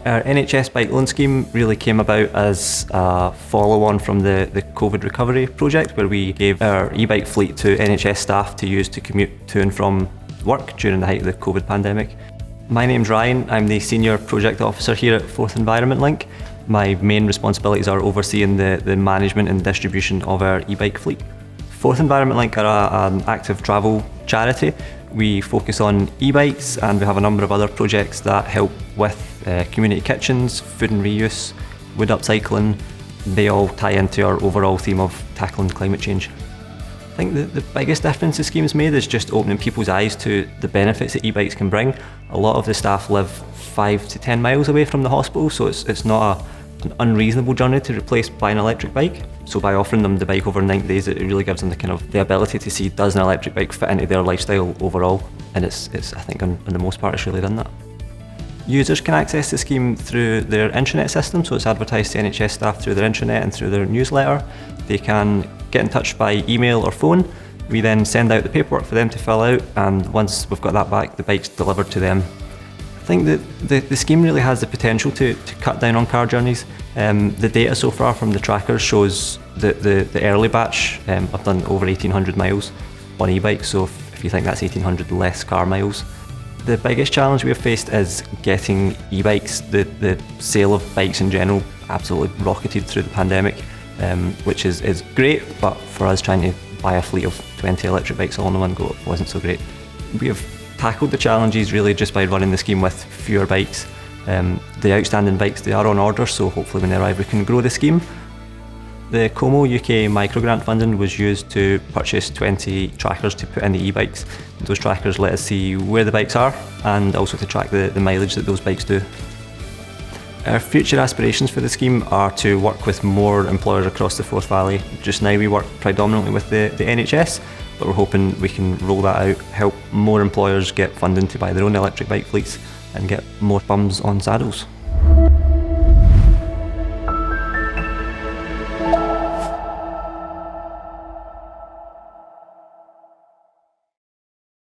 Our NHS bike loan scheme really came about as a follow-on from the COVID recovery project, where we gave our e-bike fleet to NHS staff to use to commute to and from work during the height of the COVID pandemic. My name's Ryan, I'm the Senior Project Officer here at Forth Environment Link. My main responsibilities are overseeing the management and distribution of our e-bike fleet. Forth Environment Link are an active travel charity. We focus on e-bikes, and we have a number of other projects that help with community kitchens, food and reuse, wood upcycling. They all tie into our overall theme of tackling climate change. I think the biggest difference the scheme's made is just opening people's eyes to the benefits that e-bikes can bring. A lot of the staff live 5 to 10 miles away from the hospital, so it's not an unreasonable journey to replace buying an electric bike. So by offering them the bike over 90 days, it really gives them the ability to see, does an electric bike fit into their lifestyle overall? And it's I think on the most part it's really done that. Users can access the scheme through their intranet system, so it's advertised to NHS staff through their intranet and through their newsletter. They can get in touch by email or phone. We then send out the paperwork for them to fill out, and once we've got that back, the bike's delivered to them. I think that the scheme really has the potential to cut down on car journeys. The data so far from the trackers shows that the early batch have done over 1,800 miles on e-bikes, so if you think that's 1,800 less car miles. The biggest challenge we have faced is getting e-bikes. The sale of bikes in general absolutely rocketed through the pandemic, which is great, but for us trying to buy a fleet of 20 electric bikes all in one go wasn't so great. We have tackled the challenges really just by running the scheme with fewer bikes. The outstanding bikes, they are on order, so hopefully when they arrive we can grow the scheme. The Como UK microgrant funding was used to purchase 20 trackers to put in the e-bikes. Those trackers let us see where the bikes are and also to track the mileage that those bikes do. Our future aspirations for the scheme are to work with more employers across the Forth Valley. Just now we work predominantly with the NHS, but we're hoping we can roll that out, help more employers get funding to buy their own electric bike fleets and get more bums on saddles.